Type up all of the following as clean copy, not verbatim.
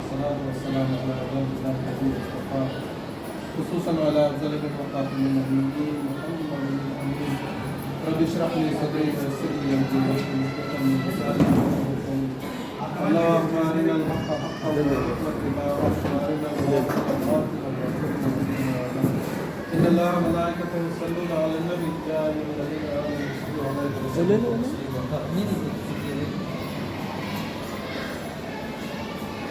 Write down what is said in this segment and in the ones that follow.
والصلاة والسلام على رسول الله الحبيب المصطفى خصوصا على أفضل المقاتل النبيين محمد الأمين رب اشرح لي صدري ويسر لي أمري واحلل عقدة من لساني يفقهوا قولي اللهم أرنا الحق حقا وارزقنا اتباعه وأرنا الباطل باطلا وارزقنا اجتنابه إن الله وملائكته يصلون على النبي يا أيها الذين آمنوا صلوا عليه وسلموا تسليما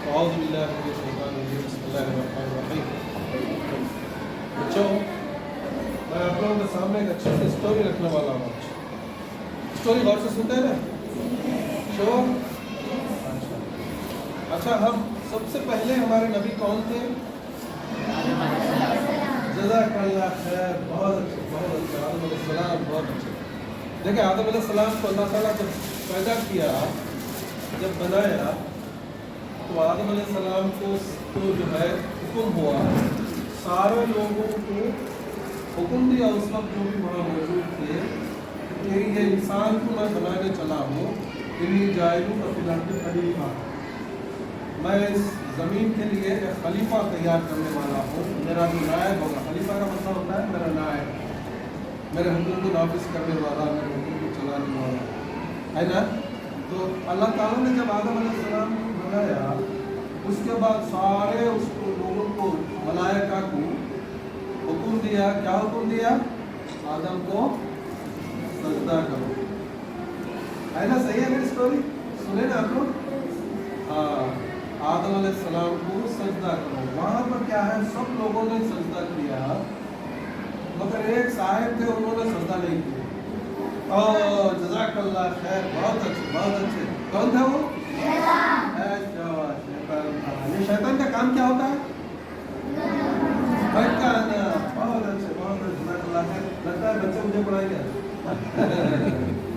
أعوذ بالله من الشيطان الرجيم بسم الله الرحمن الرحيم بچوں میں آپ لوگوں کے سامنے ایک اچھی سی اسٹوری رکھنے والا ہوں اسٹوری غور سے سنتے ہیں نا شور اچھا ہم سب سے پہلے ہمارے نبی کون تھے جزاک اللہ خیر بہت اچھے آدم علیہ السلام بہت اچھے دیکھیں آدم علیہ السلام کو اللہ تعالیٰ جب پیدا کیا جب بنایا تو آدم علیہ السلام کو جو ہے حکم ہوا سارے لوگوں کو حکم دیا اس وقت جو بھی وہاں موجود تھے کہ یہ انسان کو میں بنانے چلا ہوں انی جاعلوں کا فی الارض خلیفہ میں اس زمین کے لیے ایک خلیفہ تیار کرنے والا ہوں میرا جو نائب ہوگا خلیفہ کا مطلب ہوتا ہے میرا نائب میرے حکم کو نافذ کرنے والا میرے حکم کو چلانے والا ہے نا تو اللہ تعالیٰ نے جب آدم علیہ السلام کو بنایا اس کے بعد سارے اس کو لوگوں کو ملائکہ کو حکم دیا کیا حکم دیا آدم کو سجدہ کرو ہے نا صحیح ہے میری اسٹوری سنیں نا آپ لوگ آدم علیہ السلام کو سجدہ کرو وہاں پر کیا ہے سب لوگوں نے سجدہ کیا مگر ایک صاحب تھے انہوں نے سجدہ نہیں کیا جزاک اللہ خیر بہت اچھے کون تھا وہ یہ شیطان کا کام کیا ہوتا ہے بھٹکانا بہت اچھے جزاک اللہ خیر لگتا ہے بچے مجھے پڑھائیں گے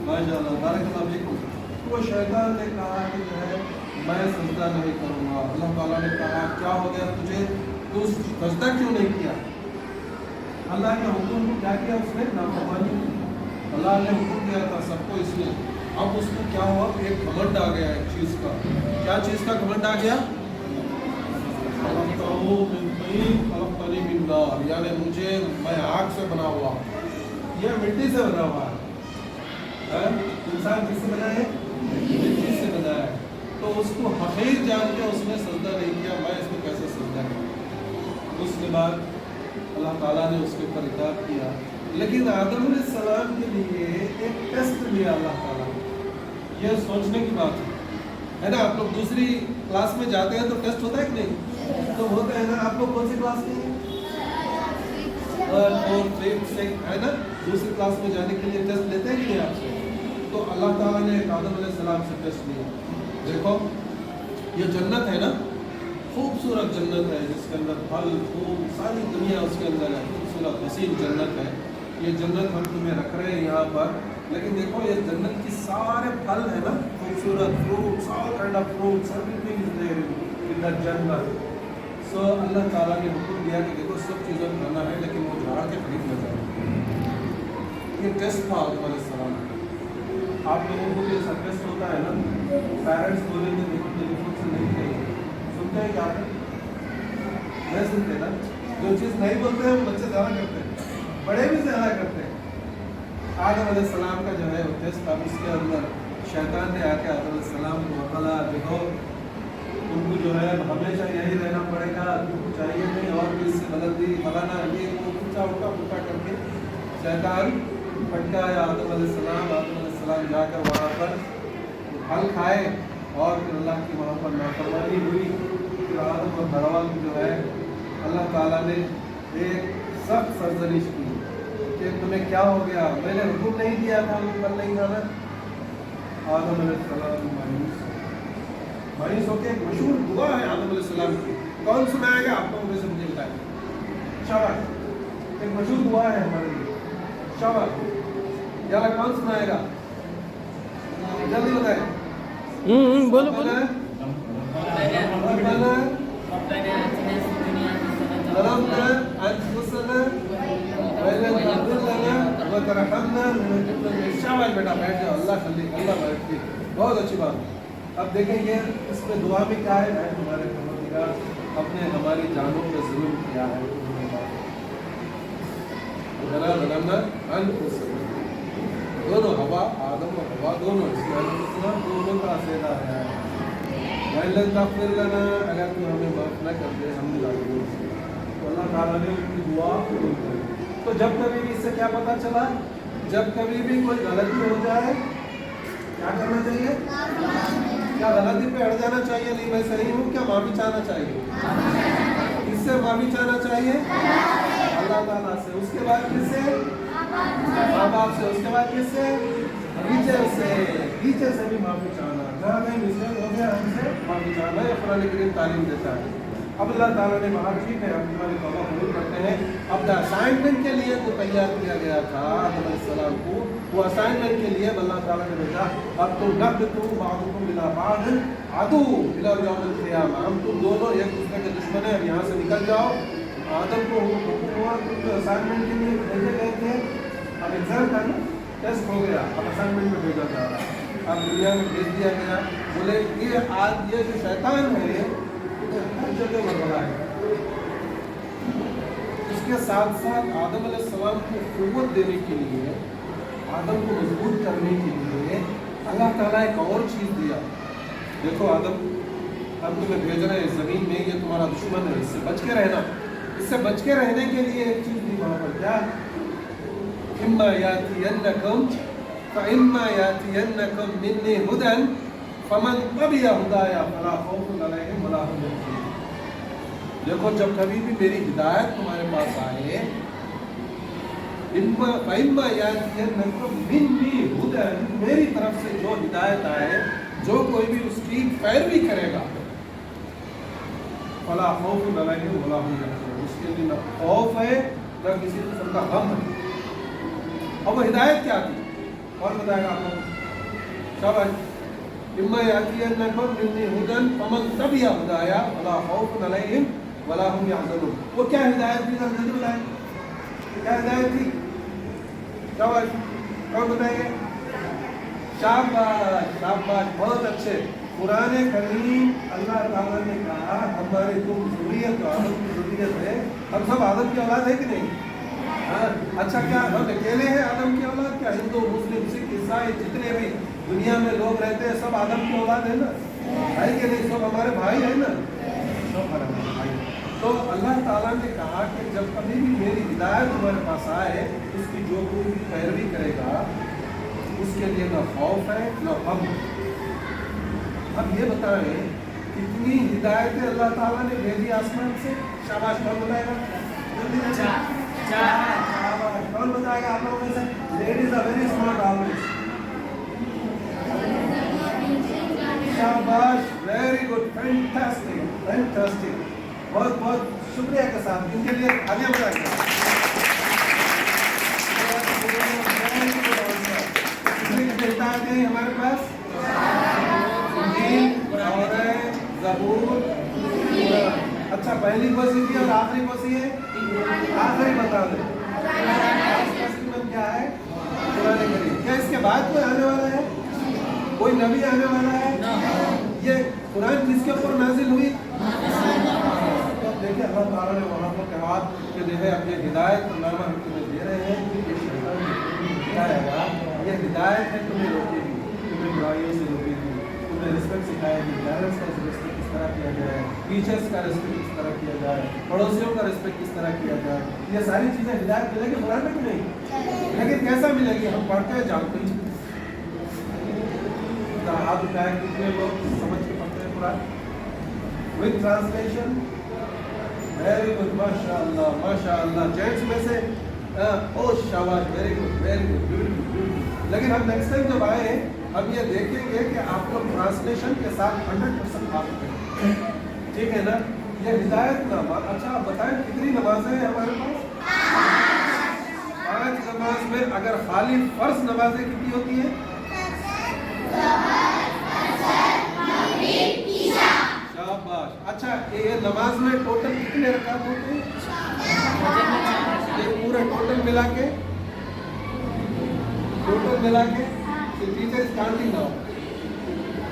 ماشاء اللہ بارک اللہ فیکم وہ شیطان نے کہا کہ جو ہے میں سجدہ نہیں کروں گا اللہ تعالیٰ نے کہا کیا ہو گیا تجھے تو سجدہ کیوں نہیں کیا اللہ کے حکم کو کیا کیا اس نے نافرمانی اللہ نے حکم دیا تھا سب کو اس نے اب اس کو کیا ہوا ایک گھمنڈ آ گیا ایک چیز کا کیا چیز کا گھمنڈ آ گیا یعنی مجھے میں آگ سے بنا ہوا یہ مٹی سے بنا ہوا ہے انسان کس سے بنا ہے مٹی سے بنا ہے تو اس کو حقیر جان کے اس نے سجدہ نہیں کیا میں اس کو کیسے سجدہ کروں اس کے بعد اللہ تعالیٰ نے اس کے اوپر عتاب کیا لیکن آدم علیہ السلام کے لیے ایک ٹیسٹ لیا اللہ تعالیٰ یہ سوچنے کی بات ہے نا آپ لوگ دوسری کلاس میں جاتے ہیں تو ٹیسٹ ہوتا ہے کہ نہیں تو ہوتا ہے نا آپ لوگ کون سی کلاس میں ہے نا دوسری کلاس میں جانے کے لیے ٹیسٹ لیتے ہیں کہ نہیں آپ سے تو اللہ تعالیٰ نے آدم علیہ السلام سے ٹیسٹ لیا دیکھو یہ جنت ہے نا خوبصورت جنت ہے جس کے اندر پھل پھول ساری دنیا اس کے اندر ہے خوبصورت وسیع جنت ہے یہ جنت ہم تمہیں رکھ رہے ہیں یہاں پر لیکن دیکھو یہ جنت کی سارے پھل ہے نا خوبصورت fruits all kind of fruits everything is there in the جنت سو اللہ تعالیٰ نے حکم دیا کہ دیکھو سب چیزیں کھانا ہے لیکن وہ جھاڑ کے قریب نہ جاؤ یہ ٹیسٹ تھا آدم علیہ السلام آپ لوگوں کو بھی ایسا ٹیسٹ ہوتا ہے نا پیرنٹس بولیں گے دیکھو میری خود سے نہیں کہیں سنتے ہیں کیا نہیں سنتے نا جو چیز نہیں بولتے ہیں وہ بچے زیادہ کرتے ہیں بڑے بھی زیادہ کرتے ہیں آدم علیہ السلام کا جو ہے وہ ٹیسٹ اب اس کے اندر شیطان نے آ کے آدم علیہ السلام کو بتایا دیکھو ان کو جو ہے ہمیشہ یہی رہنا پڑے گا تم کو چاہیے نہیں اور بھی اس سے غلطی فلانا یہ وہ پوچھا الٹا کر کے شیطان پھٹکایا آدم علیہ السلام جا کر وہاں پر پھل کھائے اور پھر اللہ کی وہاں پر نافرمانی ہوئی پھر آدم اور حوا کو جو ہے اللہ تعالیٰ نے ایک سخت سرزنش کی کہ تمہیں کیا ہو گیا میں نے حکم نہیں دیا تھا ان پر نہیں کھانا آدم علیہ السلام مایوس ہو کے ایک مشہور دعا ہے آدم علیہ السلام کی کون سنائے گا آپ لوگوں میں سے مجھے بتائیں شاباش ایک مشہور دعا ہے ہمارے لیے شاباش یار کون سنائے گا جلدی بتائیں بولو شاباش بیٹا بیٹھ جاؤ اللہ خلی اللہ بیٹھ بہت اچھی بات اب دیکھیں یہ اس میں دعا میں کیا ہے تمہارے ने हमारी जानों पे जुल्म किया है दोनों हवा आदम और हवा दोनों दोनों का सेदा है अगर तू हमें माफ न कर दे हम तो अल्लाह ताला ने उनकी दुआ कबूल कर ली। तो जब कभी भी इससे क्या पता चला, जब कभी भी कोई गलती हो जाए क्या करना चाहिए? क्या गलती पे अड़ जाना चाहिए? नहीं मैं सही हूँ, क्या माफी चाहना चाहिए? इससे माफी चाहना चाहिए अल्लाह ताला से, उसके बाद किससे? माँ बाप से, उसके बाद किससे? टीचर से भी माफी चाहना, जहाँ कहीं मिस्टेक हो गया हमसे माफी चाहना, ये कुरान करीम तालीम देता है। अब अल्लाह ताला ने कहा ठीक है हम तुम्हारी तौबा कबूल करते हैं। अब द असाइनमेंट के लिए जो तैयार किया गया था आदम अलैहिस्सलाम को, वो असाइनमेंट के लिए अल्लाह ताला ने भेजा अब तो नब्तु बादुकुम इला बाद अदु इला यौमिल क़ियामा, हम तुम दोनों एक दूसरे के दुश्मन हैं, अब यहाँ से निकल जाओ। आदम को असाइनमेंट के लिए भेजे गए थे, अब एग्जाम का ना टेस्ट हो गया, अब असाइनमेंट में भेजा जा रहा है, अब दुनिया में भेज दिया गया। बोले ये आज ये जो शैतान है हर जगह बढ़ है। इसके साथ साथ आदम अलैहिस्सलाम को क़ुव्वत देने के लिए, आदम को मजबूत करने के लिए अल्लाह ताला एक और चीज़ दिया। देखो आदम हम तुम्हें भेज रहे हैं ज़मीन में, ये तुम्हारा दुश्मन है, इससे बच के रहना। इससे बच के रहने के लिए एक चीज़ दी वहाँ पर, क्या? इम्मा यातियन्नकुम फ़इम्मा यातियन्नकुम मिन्नी हुदन फमन तबिया हुदाया फला खौफुन अलैहिम वला हुम यहज़नून। देखो जब कभी भी मेरी हिदायत तुम्हारे पास आए, इम्मा यातियन्नकुम मिन्नी हुदन, मेरी तरफ से जो हिदायत आए, जो कोई भी उसकी पैरवी करेगा, फला खौफुन अलैहिम वला हुम यहज़नून, उसके लिए न खौफ है न किसी किस्म का गम है। और वो हिदायत क्या थी? कौन बताएगा आपको? शाबाश। इम्मा यातियन्नकुम मिन्नी हुदन फमन तबिया हुदाया फला खौफुन अलैहिम वला हुम यहज़नून। वो क्या हिदायत थी? जल्दी बताएं, क्या हिदायत थी? शाबाश, कौन बताएंगे? शाबाश शाबाश, बहुत अच्छे। कुरान करीम अल्लाह ताला ने कहा हमारे तुम ज़ुर्रियत, आदम की ज़ुर्रियत है, हम सब आदम की औलाद है कि नहीं? हाँ, अच्छा क्या हम अकेले हैं आदम की औलाद? क्या हिंदू मुस्लिम सिख ईसाई जितने भी दुनिया में लोग रहते हैं सब आदम की औलाद है ना? है कि नहीं? सब हमारे भाई है ना? सब हमारे भाई। तो अल्लाह ताला ने कहा कि जब कभी भी मेरी हिदायत तुम्हारे पास आए, उसकी जो कोई भी पैरवी करेगा उसके लिए न खौफ है न गम। अब ये बताएं कितनी हिदायतें अल्लाह ताला ने भेजी आसमान से? शाबाश, कौन बताएगा? शाबाश, कौन बताएगा आप लोगों में से? Ladies are very smart always. शाबाश, वेरी गुड, फैंटास्टिक फैंटास्टिक, बहुत बहुत शुक्रिया के साथ इनके लिए तालियां बजाएंगे। कितनी हिदायतें हैं हमारे पास? ज़बूर। अच्छा, पहली कौन सी थी और आखिरी कौन सी है? आखिरी बता दे। क्या है? कुरान करीम। क्या इसके बाद कोई आने वाला है? कोई नबी आने वाला है? ये कुरान किसके ऊपर नाजिल हुई? तो देखिए अल्लाह ताला ने वहाँ पर कहा कि देखिए अब ये हिदायत नामा हम तुम्हें दे रहे हैं, ये हिदायत है तुम्हें रोकेगी, तुम्हें बुराइयों से रोकेगी, तुम्हें रिस्पेक्ट सिखाएगी, पेरेंट्स का रिस्पेक्ट किस तरह किया जाए, टीचर्स का रिस्पेक्ट किस तरह किया जाए, पड़ोसियों का रिस्पेक्ट किस तरह किया जाए, ये सारी चीज़ें हिदायत मिलेगी कुरान में कि नहीं? लेकिन कैसा मिलेगी? हम पढ़ते हैं जानते हैं। हाथ उठाए कितने लोग समझ के पढ़ते हैं Quran with translation? Very good, माशाअल्लाह माशाअल्लाह। जेंट्स में से ओ शाबाश, वेरी गुड ब्यूटीफुल। लेकिन हम नेक्स्ट टाइम जब आए हम ये देखेंगे कि आप लोग ट्रांसलेशन के साथ 100% बात करें, ठीक है ना? ये हिदायत नामा। अच्छा आप बताएं कितनी नमाजें हैं हमारे पास? 5 नमाज में अगर खाली फर्ज नमाजें कितनी होती है? शाबाश। अच्छा ये नमाज में टोटल कितने रकात होते हैं? ये पूरा टोटल मिला के teacher is counting now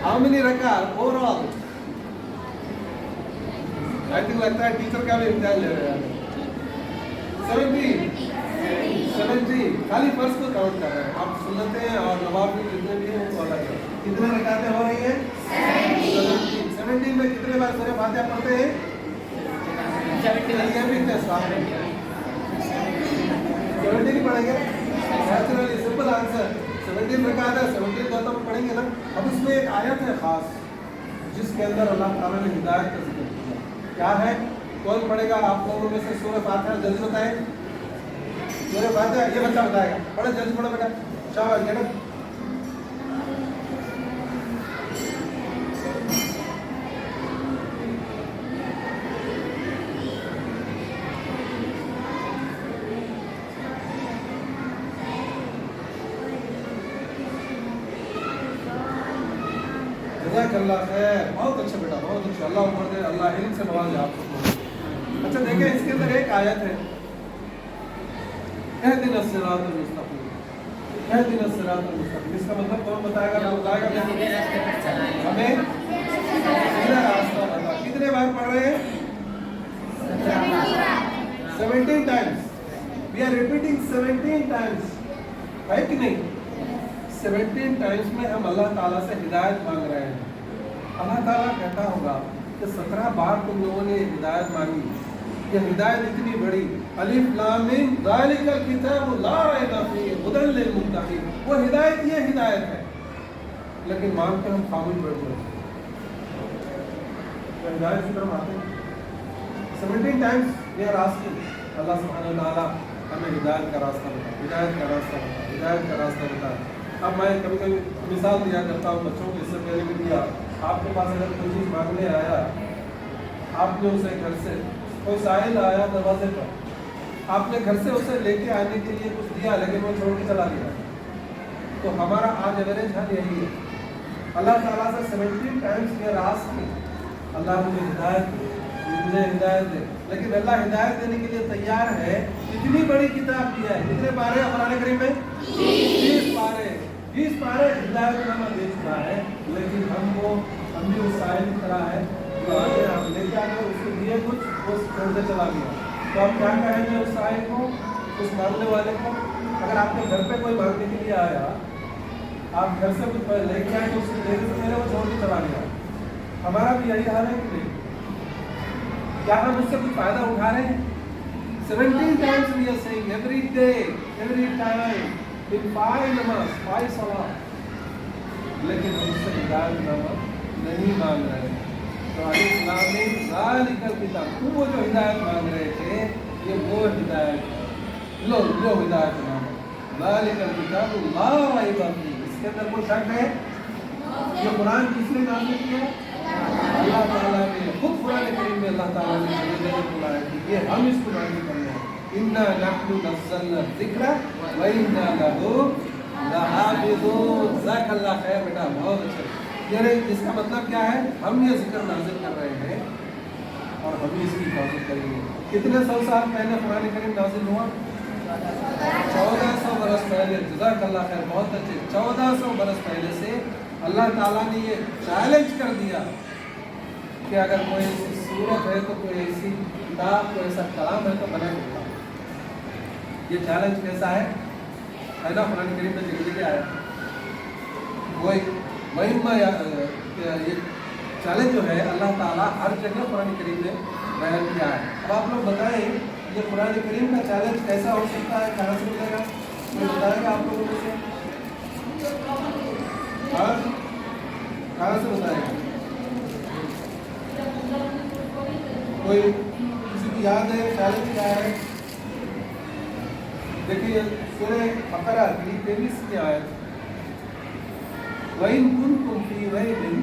how many रकात ओवरऑल? आई थिंक लगता है टीचर का भी इम्तिहान ले रहे हैं। 70 खाली फर्स्ट को काउंट कर रहे हैं। आप सुनते हैं और नवाब में जितने भी हैं वो अलग है। कितने रकातें हो रही हैं? 17 में कितने बार सूरह फातिहा पढ़ते हैं? 70 ही पढ़ेंगे। नेचुरली सिंपल आंसर 17 रकात है, 17 को तो पढ़ेंगे ना। अब उसमें एक आयत है खास जिसके अंदर अल्लाह ताला ने हिदायत का जिक्र किया। क्या है? कौन पढ़ेगा आप लोगों में से सूरह फातिहा? जल्दी बताएं। सूरह फातिहा ये बच्चा बताएगा। पढ़ो जल्दी पढ़ो बेटा, शाबाश बेटा। जज़ाकल्लाह खैर, बहुत अच्छा बेटा, बहुत अच्छा। अल्लाह उम्र दे, अल्लाह इल्म से नवाजे आपको। अच्छा देखें, इसके अंदर एक आयत है, इहदिना सिरातल मुस्तकीम, इहदिना सिरातल मुस्तकीम। इसका मतलब कौन बताएगा? तो बताएगा हमें सीधा रास्ता बता। कितने बार पढ़ रहे हैं? 17 times. We are repeating 17 times, है कि नहीं? 17 टाइम्स में हम अल्लाह ताला से हिदायत मांग रहे हैं। अल्लाह ताला कहता होगा कि 17 बार तुम लोगों ने हिदायत मांगी, ये हिदायत इतनी बड़ी, अलिफ लाम मीम ज़ालिकल किताबु ला रैब फीह हुदल लिल मुत्तकीन, वो हिदायत ये हिदायत है, लेकिन मांग के हम खामोश बैठ जाते हैं। तो हिदायत की तरफ आते हैं 17 टाइम्स वी आर आस्किंग अल्लाह सुब्हानहू व तआला हमें हिदायत का रास्ता बता, हिदायत का रास्ता बता, हिदायत का रास्ता बता। अब मैं कभी कभी मिसाल दिया करता हूँ बच्चों को, इससे पहले भी दिया। आपके पास अगर कोई चीज़ मांगने आया, आपने उसे घर से, कोई साहिल आया दरवाजे पर, आपने घर से उसे लेके आने के लिए कुछ दिया लेकिन वो छोड़ के चला गया, तो हमारा आज एवरेज हाल यही है। अल्लाह ताला से 17 टाइम्स वी आर आस्किंग अल्लाह मुझे हिदायत दे, मुझे हिदायत दे, लेकिन अल्लाह हिदायत देने के लिए तैयार है। इतनी बड़ी किताब दी है, कितने पारे हैं कुरान करीम में? 20 पारे हिदायतनामा दे चुका है, लेकिन हम भी उस साहिल की तरह है जो आगे आप लेके आगे उसके लिए कुछ वो छोड़ते चला गया। तो हम क्या कहेंगे उस साहिल को, उस मांगने वाले को? अगर आपके घर पे कोई मांगने के लिए आया, आप घर से कुछ लेके आए तो उससे देने से पहले वो छोड़ के चला गया, हमारा भी यही हाल है कि नहीं? क्या हम उससे कुछ फायदा उठा रहे हैं? 17 times we are saying every day, every time, in 5 नमाज, 5 सलात, लेकिन हम उससे हिदायतनामा नहीं मांग रहे हैं। तो अलिफ लाम मीम ज़ालिकल किताब, वो जो हिदायत मांग रहे थे, ये वो हिदायत, लो हिदायतनामा, ज़ालिकल किताब ला रैब फीह, इसके अंदर कोई शक है? ये कुरान किसने नाज़िल किया? अल्लाह ताला ने खुद कुरान करीम में अल्लाह ताला ने बुलाया कि ये हम इसको नाज़िल कर रहे हैं। इन्ना नहनु नज़्ज़लना ज़िक्रा व इन्ना लहू लहाफ़िज़ून। ज़ाकल्लाह खैर बेटा, बहुत अच्छा। यानी इसका मतलब क्या है? हम ये जिक्र नाज़िल कर रहे हैं और हम इसकी हिफाज़त करेंगे। कितने सौ साल पहले कुरान करीम नाज़िल हुआ? 1400 बरस पहले। जज़ाकल्लाह खैर, बहुत अच्छे। 1400 बरस पहले से अल्लाह ताला ने ये चैलेंज कर दिया कि अगर कोई ऐसी सूरत है, तो कोई ऐसी किताब, कोई ऐसा कलाम है तो बना देता। ये चैलेंज कैसा है ना? कुरान करीम में जिक्र किया है वही ये चैलेंज जो है अल्लाह ताला हर जगह कुरान करीम में बयान किया है। अब आप लोग बताएं, ये कुरान करीम का चैलेंज कैसा हो सकता है? कहाँ से मिलेगा? कोई बताएगा आप लोगों में से? कहाँ से बताएगा? कोई किसी को याद है चैलेंज क्या है? देखिए सूरह बकरा की 23 की आयत, वइन कुन्तुम फी रैबिन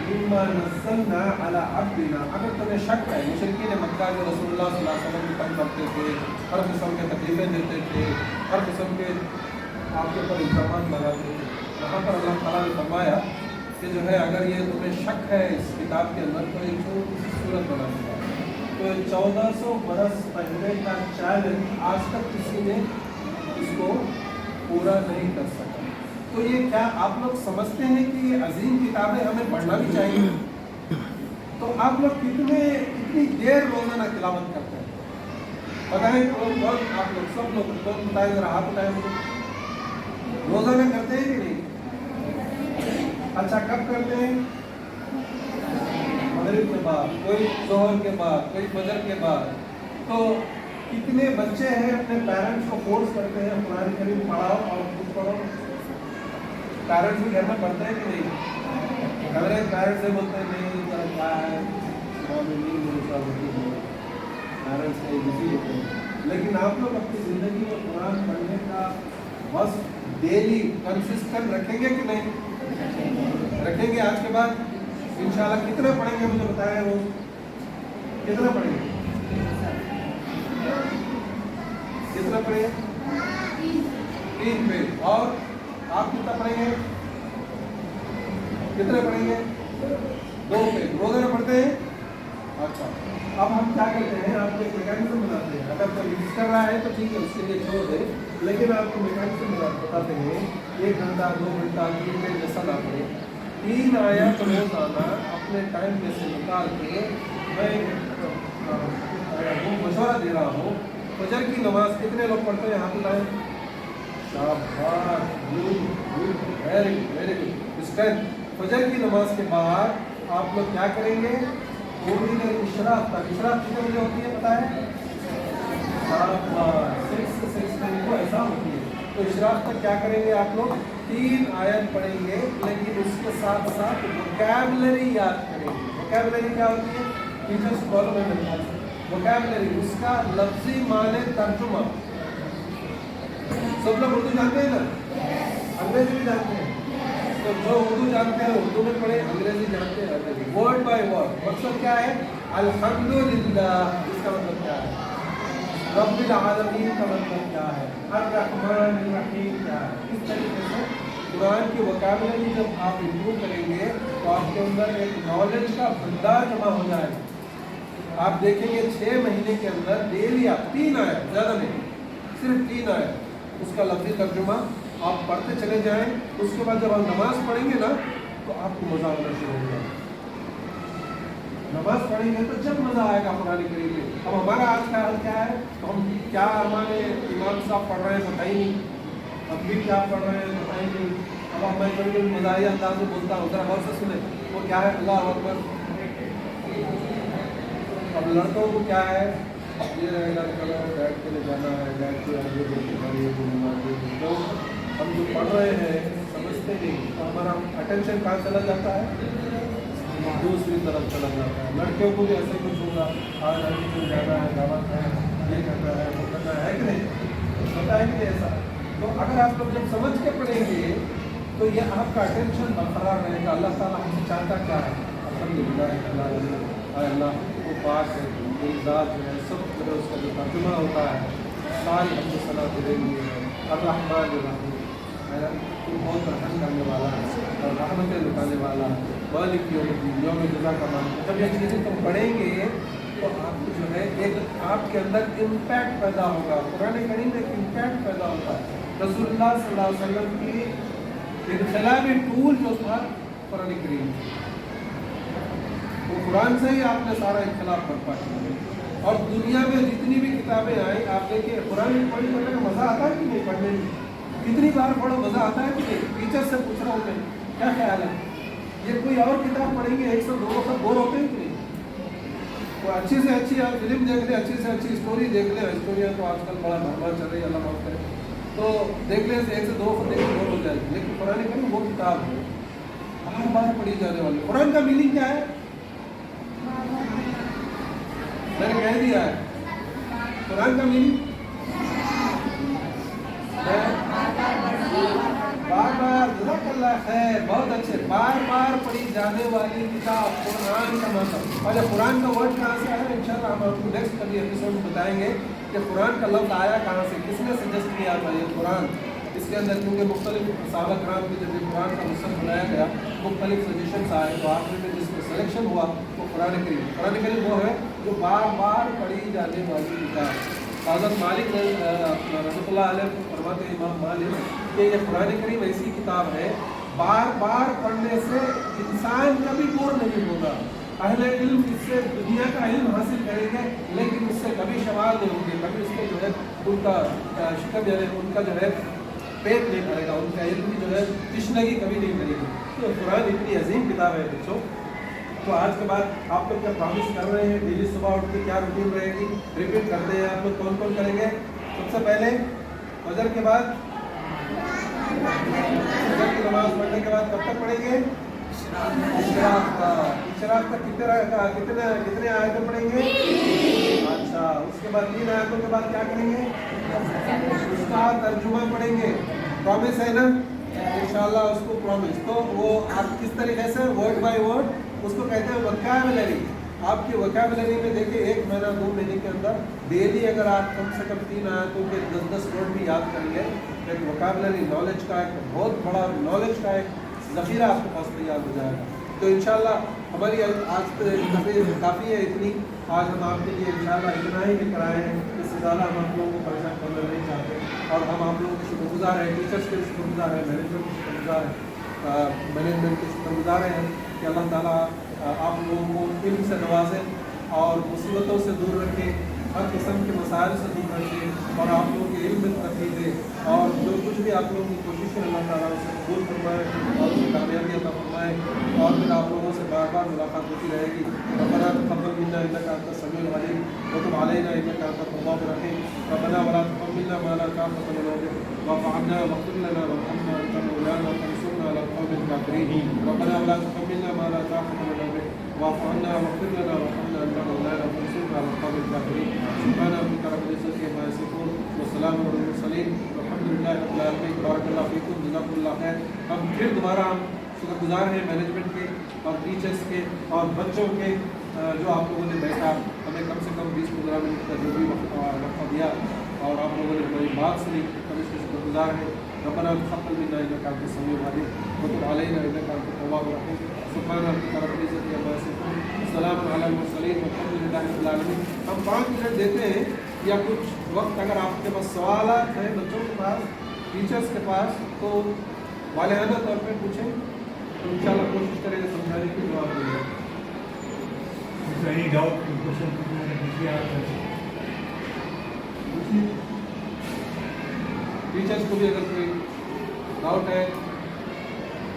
मिम्मा नज़्ज़लना अला अब्दिना, अगर तुम्हें शक है, मुशरिकीन मक्का जो रसूलुल्लाह सल्लल्लाहु अलैहि वसल्लम को तंग करते थे, हर किस्म के तकलीफें देते थे, हर किस्म के आपके ऊपर इल्ज़ामात लगाते थे, वहाँ पर अल्लाह ताला ने फरमाया कि जो है अगर ये तुम्हें शक है इस किताब के अंदर, तो एक छोटी सी सूरत बना दिया। तो 1400 बरस पहले का चैलेंज आज तक किसी ने इसको पूरा नहीं कर सका। तो ये क्या आप लोग समझते हैं कि ये अजीम किताबें हमें पढ़ना भी चाहिए? तो आप लोग कितने कितनी देर रोजाना तिलावत करते हैं? बताएं कौन कौन? आप लोग सब लोग कौन बताएं, जरा हाथ उठाएं मुझे। रोजाना करते हैं कि नहीं? अच्छा, कब करते हैं? मगरिब के बाद, कोई जोहर के बाद, कोई फजर के बाद। तो कितने बच्चे हैं अपने पेरेंट्स को फोर्स करते हैं कुरान करीम पढ़ाओ और खुद पढ़ो? पेरेंट्स भी घर में पढ़ते हैं कि नहीं? अगर एक पेरेंट्स से बोलते हैं नहीं क्या है, पेरेंट्स कहीं बिजी होते हैं, लेकिन आप लोग अपनी ज़िंदगी में कुरान पढ़ने का बस डेली कंसिस्टेंट रखेंगे कि नहीं रखेंगे? आज के बाद इंशाल्लाह कितना पढ़ेंगे मुझे बताएं रोज? कितना पढ़ेंगे? कितना पढ़ेंगे? 3 पेज। और आप कितना पढ़ेंगे? कितने पढ़ेंगे? 2 पेज रोजाना पढ़ते हैं। अच्छा, अब हम क्या करते हैं, आपको एक मैकेनिज्म बनाते हैं। अगर कोई मिस कर रहा है तो ठीक है, उसके लिए छोड़ दे, लेकिन आपको मैकेनिज्म बताते हैं। 1 घंटा 2 घंटा 3 पेज जैसा ना पढ़े, 3 आयत रोजाना अपने टाइम में से निकाल के, मैं मशवरा दे रहा हूँ। फजर की नमाज कितने लोग पढ़ते हैं? हाथ उठाएं। शाबाश, वेरी वेरी गुड। स्ट्रेंथ। फजर की नमाज के बाद आप लोग क्या करेंगे? थोड़ी देर इशराक तक। इशराक कितने बजे होती है पता है? 6 को ऐसा होती है। तो इशराक तक क्या करेंगे आप लोग? 3 आयत पढ़ेंगे, लेकिन उसके साथ साथ वोकैबुलरी याद करेंगे। वोकैबुलरी क्या होती है? टीचर्स फॉलो में मिलता है वोकैबुलरी, उसका लफ्जी माने तर्जुमा। सब लोग उर्दू जानते हैं ना? अंग्रेजी भी जानते हैं। तो जो उर्दू जानते हैं उर्दू में पढ़े, अंग्रेजी जानते हैं अंग्रेजी, वर्ड बाय वर्ड। मतलब क्या है? अल्हम्दुलिल्लाह, इसका मतलब क्या है? रब्बिल आलमीन का मतलब क्या है? अर्रहमान अर्रहीम क्या है? इस तरीके से कुरान की वोकैबुलरी जब आप इम्प्रूव करेंगे तो आपके अंदर एक नॉलेज का भंडार जमा हो जाएगा। आप देखेंगे 6 महीने के अंदर डेली आप 3 आयत, ज़्यादा नहीं, सिर्फ 3 आयत, उसका लफ्ज़ी तर्जुमा आप पढ़ते चले जाएं। उसके बाद जब आप नमाज पढ़ेंगे ना तो आपको मज़ा आना शुरू हो जाएगा। नमाज पढ़ेंगे तो जब मज़ा आएगा कुरान करीम में। अब हमारा आज का हाल क्या है? तो हम क्या, हमारे इमाम साहब पढ़ रहे हैं बताइए नहीं, हम भी क्या पढ़ रहे हैं बताइए नहीं। अब मैं कभी कभी मज़ाही अंदाज में बोलता हूँ, ज़रा गौर से सुने। वो क्या है? अल्लाह अकबर। अब लड़कों को क्या है? ये रहेगा चलो डैड के लिए जाना है, डैड के आगे तो हम जो पढ़ रहे हैं समझते नहीं, तो हमारा अटेंशन कहाँ चला जाता है? दूसरी तरफ चला जाता है। लड़कियों को भी ऐसे कुछ होगा, आज लड़की को जाना है, दावत है, ये करना है, वो करना है कि नहीं? होता है कि नहीं ऐसा? तो अगर आप लोग जब समझ के पढ़ेंगे तो ये आपका अटेंशन बरकरार रहेगा। अल्लाह ताला हमसे चाहता क्या है? अल्लाह वो पाक है, ज़ात जो है सब तरह उसका जो तर्जुमा होता है सारी हमको सलाह दे रही है। अर्रहमान अर्रहीम है ना, तो बहुत रहम करने वाला है और रहमतें लुटाने वाला है। मालिक यौम जज़ा का मालिक। जब ये चीज़ें तुम पढ़ेंगे तो आपको जो है एक आपके अंदर इम्पैक्ट पैदा होगा। कुरान करीम में एक इम्पैक्ट पैदा होता है। रसूलुल्लाह सल्लल्लाहु अलैहि वसल्लम की इनकलाबी टूल जो था कुरान करीम, तो कुरान से ही आपने सारा इख्तिलाफ बर्पा किया। और दुनिया में जितनी भी किताबें आई, आप देखिए कुरान पढ़ने का मज़ा आता है कि नहीं? पढ़ने में कितनी बार पढ़ो, मज़ा आता है कि नहीं? टीचर से पूछ रहा हूँ मैं, क्या ख्याल है? ये कोई और किताब पढ़ेंगे 100-200 बोर होते हैं कि नहीं? तो अच्छी से अच्छी आप फिल्म देख लें, अच्छी से अच्छी स्टोरी देख लें। स्टोरियाँ तो आजकल बड़ा धमाल चल रही है, अल्लाह माफ़ करे, तो देख लें से 100-200 देख के बोर हो जाएगी। लेकिन कुरान करीम वो किताब है बार बार पढ़ी जाने वाली। कुरान का मीनिंग क्या है? मैंने कह दिया है कुरान का मीनिंग बार बार, जज़ाकल्लाह खैर, बहुत अच्छे, बार बार पढ़ी जाने वाली किताब कुरान का मतलब। और कुरान का वर्ड कहाँ से आया? इंशाल्लाह हम आपको नेक्स्ट कभी एपिसोड में बताएंगे कि कुरान का लफ्ज़ आया कहाँ से, किसने सजेस्ट किया था ये कुरान इसके अंदर। क्योंकि मुख्तलिफ सहाबा किराम की जब कुरान का मुसन्नफ़ बनाया गया, मुख्तलिफ सजेशंस आए, तो आखिर में जिसमें सिलेक्शन हुआ वो कुरान करीम। कुरान करीम वो है जो बार बार पढ़ी जाने वाली किताब। हज़रत मालिक रहमतुल्लाह अलैह फरमाते हैं, इमाम मालिक, कि ये कुरान करीम ऐसी किताब है बार बार पढ़ने से इंसान कभी बोर नहीं होगा। अहले इल्म इससे दुनिया का इल्म हासिल करेंगे, लेकिन उससे कभी शमाल नहीं होंगे, कभी उसको जो है उनका शिकम यानी उनका जो है पेट नहीं भरेगा, उनका इल्म की जो है तश्नगी कभी नहीं करेगी। तो कुरान इतनी अजीम किताब है बच्चों। तो आज के बाद आप लोग क्या प्रॉमिस कर रहे हैं, डेली सुबह उठ के क्या रूटीन रहेगी, रिपीट करते हैं आप लोग, कौन कौन करेंगे? सबसे पहले फजर के बाद, फजर की नमाज पढ़ने के बाद कब तक पढ़ेंगे? इशराक तक कितने आयतें पढ़ेंगे? अच्छा, उसके बाद 3 आयतों के बाद क्या करेंगे? उसका तर्जुमा पढ़ेंगे। प्रॉमिस है ना? इंशाल्लाह उसको प्रॉमिस। तो वो आप किस तरीके से वर्ड बाय वर्ड उसको कहते हैं वोकैबुलरी। आपकी वोकैबुलरी में देखिए 1 महीना 2 महीने के अंदर डेली अगर आप कम से कम 3 आयतों के 10-10 वर्ड भी याद करेंगे, एक वोकैबुलरी नॉलेज का एक बहुत बड़ा नॉलेज का एक ज़ख़ीरा आपके पास तैयार हो जाएगा। तो इंशाल्लाह हमारी आज काफ़ी है इतनी, आज हम आपके लिए इंशाल्लाह इतना ही लेकर आए हैं, इससे ज़्यादा हम आप लोगों को परेशान करना नहीं चाहते। और हम आप लोगों के शुक्रगुजार हैं, टीचर्स के शुक्रगुजार हैं, मैनेजमेंट के शुक्रगुजार हैं, मैनेजमेंट के शुक्रगुजार हैं कि अल्लाह ताला आप लोगों को इल्म से नवाजे और मुसीबतों से दूर रखे, हर किस्म के मसाइल से दूर रखे और आप लोगों के इल्म में तरक्की दे, और जो कुछ भी आप लोगों की कोशिश है अल्लाह ताला उसे कबूल फरमाए और उसकी कामयाबी अता फरमाए, और फिर आप लोगों से बार बार मुलाकात होती रहेगी। रब्बना तक़ब्बल मिन्ना इन्नका अंतस समीउल अलीम व तुब अलैना इन्नका अंतत तव्वाबुर रहीम। रब्बना वला तुहम्मिलना मा ला ताक़त लना बिही वाअफ़ु अन्ना वग़फ़िर लना वरहमना अंता मौलाना फंsurना अलल क़ौमिल काफ़िरीन। रब्बना वला तुहम्मिलना मा ला ताक़त लना बिही वाअफ़ु अन्ना वग़फ़िर लना वरहमना अंता मौलाना फंsurना अलल क़ौमिल काफ़िरीन। सुब्हान रब्बिका रब्बिल इज़्ज़ति अम्मा यसिफ़ून व सलामुन अलल मुरसलीन वल्हम्दुलिल्लाहि रब्बिल आलमीन। बारकल्लाहु फ़ीकुम, जज़ाकुमुल्लाह खैर। हम फिर दोबारा हम शुक्रगुजार हैं मैनेजमेंट के और टीचर्स के और बच्चों के, जो आप लोगों ने बैठा, हमें कम से कम 20-15 मिनट का जो भी वक्त दिया और आप लोगों ने हमारी बात सुनी, हम इसके शुक्रगुजार हैं। रब्बना तक़ब्बल मिन्ना इन्नका अंतस समीउल अलीम व तुब अलैना इन्नका अंतत तव्वाबुर रहीम। सुब्हान रब्बिका रब्बिल इज़्ज़ति अम्मा यसिफ़ून व सलामुन अलल मुरसलीन वल्हम्दुलिल्लाहि रब्बिल आलमीन। हम 5 मिनट देते हैं या कुछ वक्त अगर आपके पास सवालात हैं बच्चों के पास, टीचर्स के पास, तो वालिहाना तौर पर पूछें, तो इंशाल्लाह कोशिश करेंगे समझाने की, जवाब देंगे। Any doubt, question, टीचर्स को भी अगर कोई डाउट है,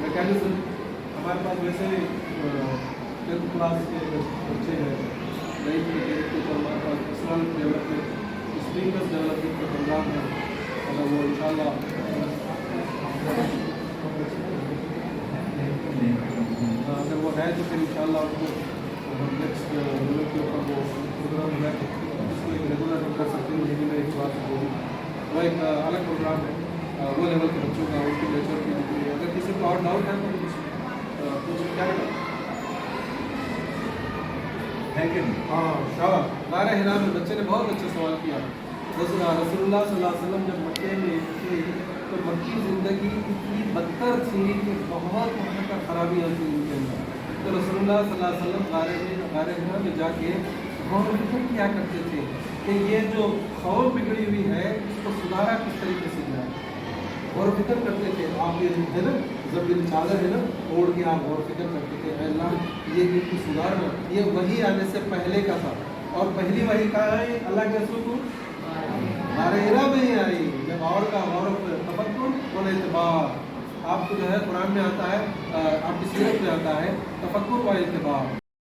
मैकेनिज्म हमारे पास वैसे 10th क्लास के बच्चे हैं, नई तरीके के ऊपर हमारे पास पर्सनल डेवलपमेंट, स्पीकर्स डेवलपमेंट का प्रोग्राम है, अगर वो इंशाल्लाह अगर वो है तो फिर इंशाल्लाह उनको नेक्स्ट लेवल के ऊपर वो प्रोग्राम है, इसको एक रेगुलर कर सकते हैं, महीने में 1 बार वो एक अलग प्रोग्राम है, वो लेवल के बच्चों का उनके लेक्चर की। अगर किसी को और डाउट है तो कुछ क्या है? हाँ शाबाश, गारे हिरा में बच्चे ने बहुत अच्छा सवाल किया। रसूलुल्लाह सल्लल्लाहु अलैहि वसल्लम जब मक्के में थे तो मक्की ज़िंदगी इतनी बदतर थी कि बहुत वहाँ का खराबियाँ थी उनके अंदर। तो रसूलुल्लाह सल्लल्लाहु अलैहि वसल्लम गारे हिरा में जाके गौर फिक्र किया करते थे कि ये जो खौफ बिगड़ी हुई है इसको सुधारा किस तरीके से जाए, गौर फिक्र करते थे। आप ये है ना, जब ये चादर है ना ओढ़ के आप गौर फिक्र करते थे, अल्लाह ये इनको सुधारना। ये वही आने से पहले का था, और पहली वही कहाँ है अल्लाह के रसूल को गारे हिरा में ही आई, जब और का गौर तफक्कुर व इत्तिबार। आपको जो है कुरान में आता है, आपकी सीरत में आता है तफक्कुर व इत्तिबार।